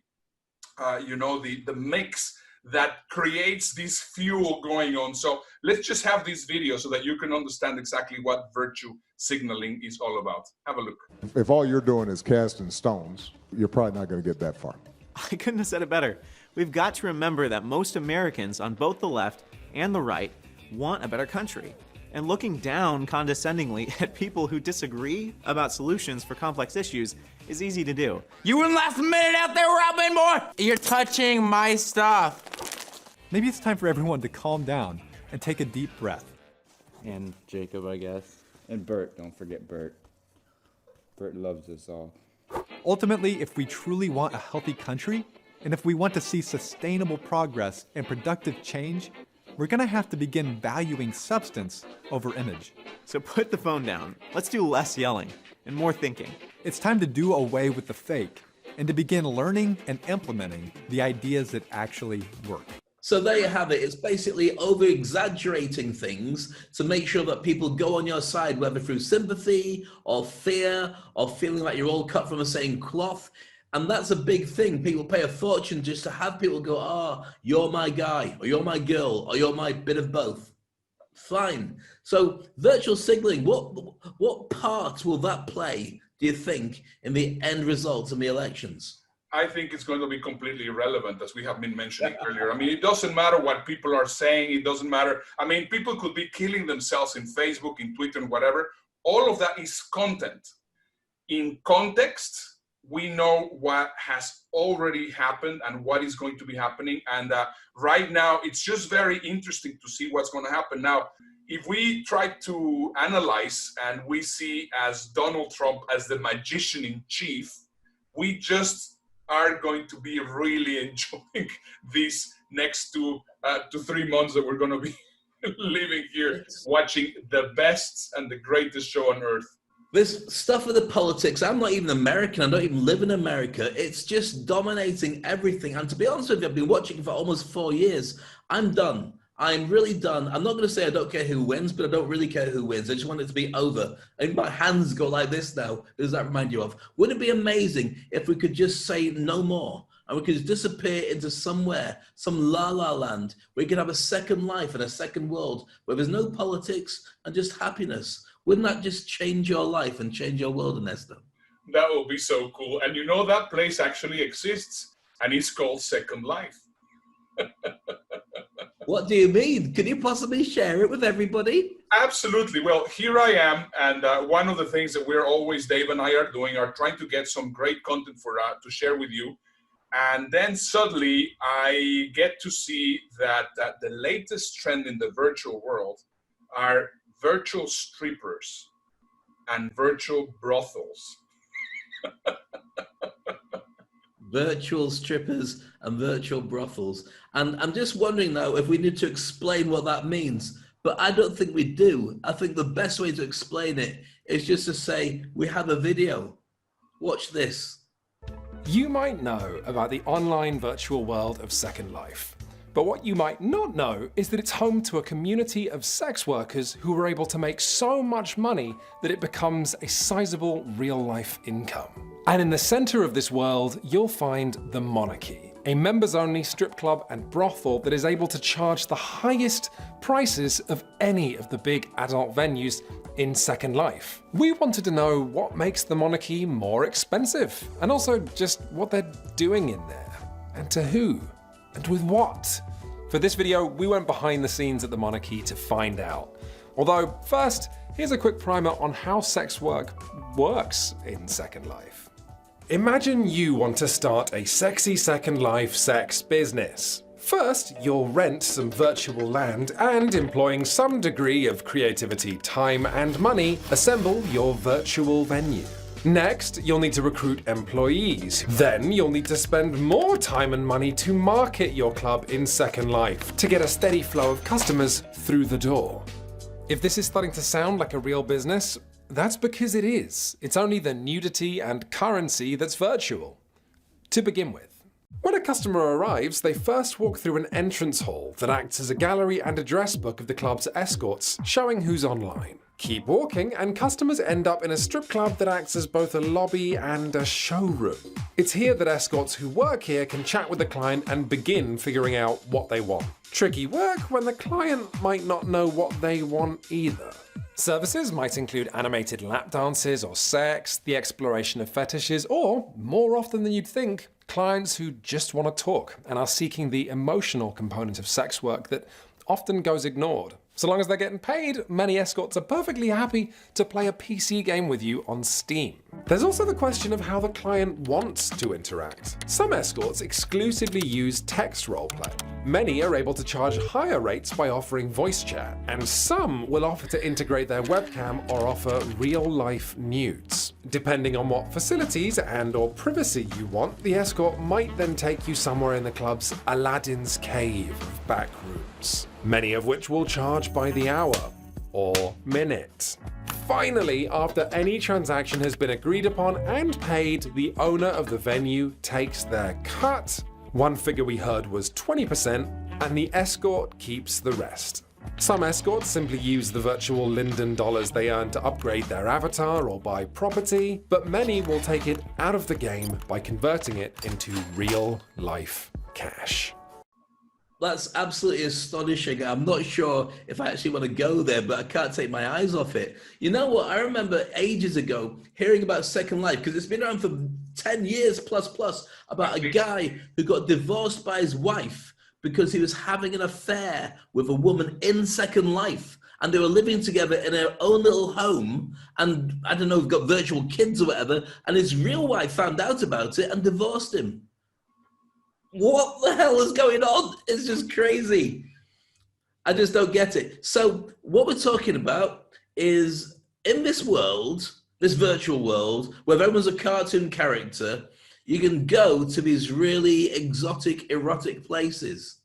the mix that creates this fuel going on. So let's just have this video so that you can understand exactly what virtue signaling is all about. Have a look. If all you're doing is casting stones, you're probably not going to get that far. I couldn't have said it better. We've got to remember that most Americans on both the left and the right want a better country. And looking down condescendingly at people who disagree about solutions for complex issues is easy to do. You wouldn't last a minute out there, Robin, boy! You're touching my stuff. Maybe it's time for everyone to calm down and take a deep breath. And Jacob, I guess. And Bert, don't forget Bert. Bert loves us all. Ultimately, if we truly want a healthy country, and if we want to see sustainable progress and productive change, we're gonna have to begin valuing substance over image. So put the phone down. Let's do less yelling and more thinking. It's time to do away with the fake and to begin learning and implementing the ideas that actually work. So there you have it. It's basically over-exaggerating things to make sure that people go on your side, whether through sympathy or fear or feeling like you're all cut from the same cloth. And that's a big thing. People pay a fortune just to have people go, oh, you're my guy, or you're my girl, or you're my bit of both. Fine. So virtual signaling, what part will that play, do you think, in the end results of the elections? I think it's going to be completely irrelevant, as we have been mentioning earlier. I mean, it doesn't matter what people are saying. It doesn't matter. I mean, people could be killing themselves in Facebook, in Twitter, and whatever. All of that is content. In context, we know what has already happened and what is going to be happening. And right now, it's just very interesting to see what's going to happen. Now, if we try to analyze and we see as Donald Trump as the magician in chief, we just are going to be really enjoying these next 2 to 3 months that we're going to be living here, watching the best and the greatest show on earth. This stuff with the politics, I'm not even American, I don't even live in America. It's just dominating everything. And to be honest with you, I've been watching for almost 4 years. I'm done. I'm really done. I'm not going to say I don't care who wins, but I don't really care who wins. I just want it to be over. And my hands go like this now. Who does that remind you of? Wouldn't it be amazing if we could just say no more? And we could disappear into somewhere, some la-la land, where we could have a second life and a second world, where there's no politics and just happiness. Wouldn't that just change your life and change your world, Ernesto? That would be so cool. And you know that place actually exists, and it's called Second Life. What do you mean? Can you possibly share it with everybody? Absolutely. Well, here I am, and one of the things that we're always, Dave and I are doing, are trying to get some great content for to share with you. And then suddenly I get to see that the latest trend in the virtual world are virtual strippers and virtual brothels. Virtual strippers and virtual brothels. And I'm just wondering now if we need to explain what that means. But I don't think we do. I think the best way to explain it is just to say, we have a video. Watch this. You might know about the online virtual world of Second Life. But what you might not know is that it's home to a community of sex workers who were able to make so much money that it becomes a sizable real-life income. And in the center of this world, you'll find the Monarchy, a members-only strip club and brothel that is able to charge the highest prices of any of the big adult venues in Second Life. We wanted to know what makes the Monarchy more expensive, and also just what they're doing in there, and to who, and with what. For this video, we went behind the scenes at the Monarchy to find out. Although, first, here's a quick primer on how sex work works in Second Life. Imagine you want to start a sexy Second Life sex business. First, you'll rent some virtual land and, employing some degree of creativity, time, and money, assemble your virtual venue. Next, you'll need to recruit employees. Then you'll need to spend more time and money to market your club in Second Life to get a steady flow of customers through the door. If this is starting to sound like a real business, that's because it is. It's only the nudity and currency that's virtual. To begin with, When a customer arrives, they first walk through an entrance hall that acts as a gallery and address book of the club's escorts, showing who's online. Keep walking, and customers end up in a strip club that acts as both a lobby and a showroom. It's here that escorts who work here can chat with the client and begin figuring out what they want. Tricky work when the client might not know what they want either. Services might include animated lap dances or sex, the exploration of fetishes, or, more often than you'd think, clients who just want to talk and are seeking the emotional component of sex work that often goes ignored. So long as they're getting paid, many escorts are perfectly happy to play a PC game with you on Steam. There's also the question of how the client wants to interact. Some escorts exclusively use text roleplay. Many are able to charge higher rates by offering voice chat, and some will offer to integrate their webcam or offer real-life nudes. Depending on what facilities and/or privacy you want, the escort might then take you somewhere in the club's Aladdin's cave of back rooms, many of which will charge by the hour or minute. Finally, after any transaction has been agreed upon and paid, the owner of the venue takes their cut. One figure we heard was 20%, and the escort keeps the rest. Some escorts simply use the virtual Linden dollars they earn to upgrade their avatar or buy property, but many will take it out of the game by converting it into real-life cash. That's absolutely astonishing. I'm not sure if I actually want to go there, but I can't take my eyes off it. You know what? I remember ages ago hearing about Second Life, because it's been around for 10 years plus, about a guy who got divorced by his wife because he was having an affair with a woman in Second Life. And they were living together in their own little home, and I don't know, got virtual kids or whatever, and his real wife found out about it and divorced him. What the hell is going on? It's just crazy. I just don't get it. So what we're talking about is, in this world, this virtual world, where everyone's a cartoon character, you can go to these really exotic, erotic places.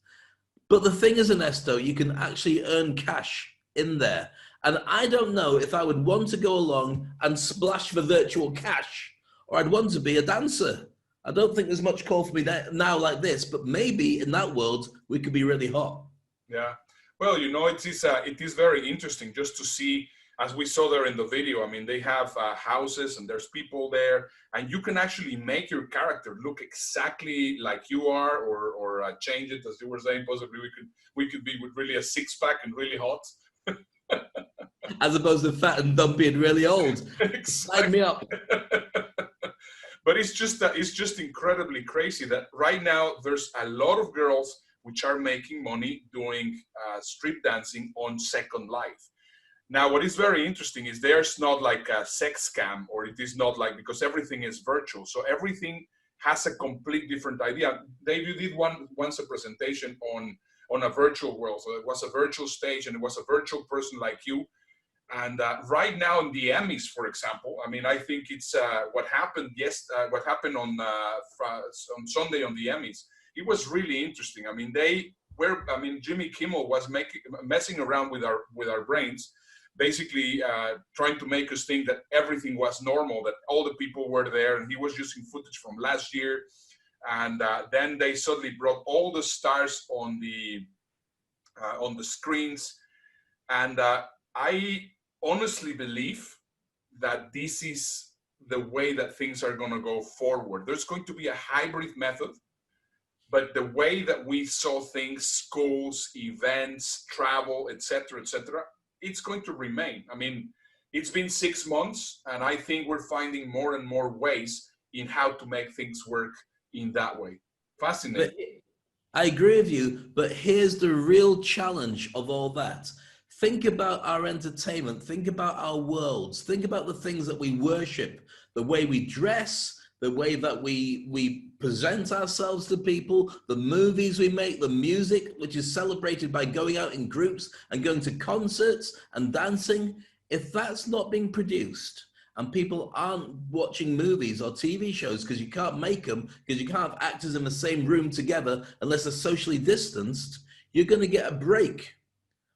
But the thing is, Ernesto, you can actually earn cash in there. And I don't know if I would want to go along and splash for virtual cash, or I'd want to be a dancer. I don't think there's much call for me now like this, but maybe in that world, we could be really hot. Yeah. Well, you know, it is very interesting just to see, as we saw there in the video. I mean, they have houses and there's people there, and you can actually make your character look exactly like you are, or change it, as you were saying. Possibly we could be with really a six-pack and really hot. As opposed to fat and dumpy and really old. Sign me up. But it's just incredibly crazy that right now there's a lot of girls which are making money doing strip dancing on Second Life. Now, what is very interesting is there's not like a sex scam, or it is not like, because everything is virtual. So everything has a complete different idea. Dave, you did once a presentation on a virtual world. So it was a virtual stage and it was a virtual person like you. And right now in the Emmys, for example, I mean, I think it's what happened on Sunday on the Emmys. It was really interesting. I mean, Jimmy Kimmel was messing around with our brains, basically trying to make us think that everything was normal, that all the people were there, and he was using footage from last year. And then they suddenly brought all the stars on the screens, and I honestly believe that this is the way that things are going to go forward. There's going to be a hybrid method, but the way that we saw things, schools, events, travel, etc., it's going to remain. I mean, it's been 6 months, and I think we're finding more and more ways in how to make things work in that way. Fascinating. But I agree with you, but here's the real challenge of all that. Think about our entertainment, think about our worlds, think about the things that we worship, the way we dress, the way that we present ourselves to people, the movies we make, the music, which is celebrated by going out in groups and going to concerts and dancing. If that's not being produced and people aren't watching movies or TV shows because you can't make them, because you can't have actors in the same room together unless they're socially distanced, you're going to get a break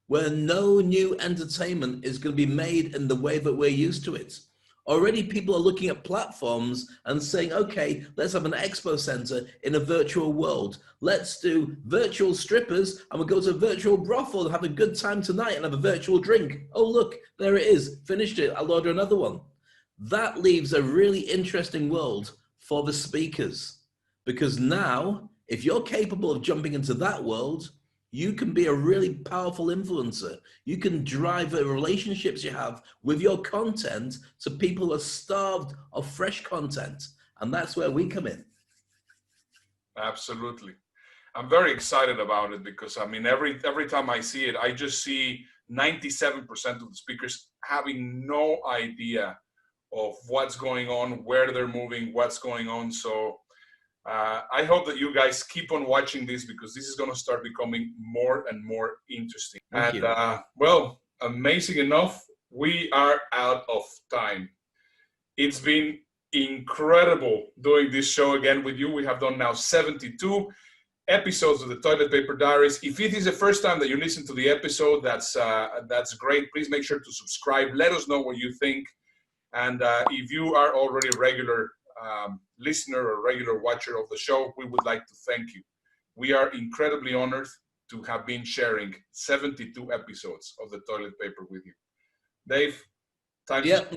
where no new entertainment is going to be made in the way that we're used to it. Already people are looking at platforms and saying, okay, let's have an expo center in a virtual world. Let's do virtual strippers and we'll go to a virtual brothel and have a good time tonight and have a virtual drink. Oh, look, there it is. Finished it. I'll order another one. That leaves a really interesting world for the speakers, because now if you're capable of jumping into that world, you can be a really powerful influencer. You can drive the relationships you have with your content to people who are starved of fresh content. And that's where we come in. Absolutely. I'm very excited about it because, I mean, every time I see it, I just see 97% of the speakers having no idea of what's going on, where they're moving, what's going on. So I hope that you guys keep on watching this, because this is going to start becoming more and more interesting. Thank you. Well, amazing enough, we are out of time. It's been incredible doing this show again with you. We have done now 72 episodes of the Toilet Paper Diaries. If it is the first time that you listen to the episode, that's great. Please make sure to subscribe. Let us know what you think. And if you are already a regular listener or regular watcher of the show, we would like to thank you. We are incredibly honored to have been sharing 72 episodes of the Toilet Paper with you. Dave,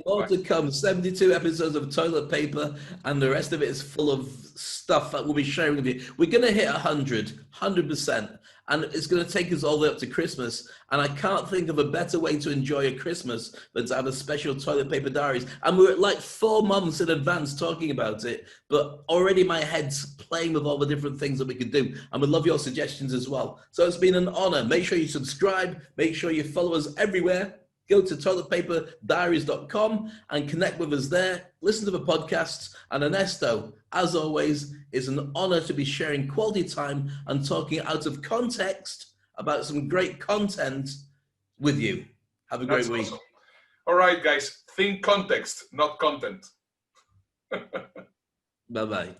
more to come. 72 episodes of Toilet Paper, and the rest of it is full of stuff that we'll be sharing with you. We're going to hit 100%, and it's going to take us all the way up to Christmas. And I can't think of a better way to enjoy a Christmas than to have a special Toilet Paper Diaries. And we're like 4 months in advance talking about it, but already my head's playing with all the different things that we could do. And we'd love your suggestions as well. So it's been an honor. Make sure you subscribe. Make sure you follow us everywhere. Go to toiletpaperdiaries.com and connect with us there. Listen to the podcasts. And Ernesto, as always, it's an honor to be sharing quality time and talking out of context about some great content with you. Have a great week. Awesome. All right, guys. Think context, not content. Bye-bye.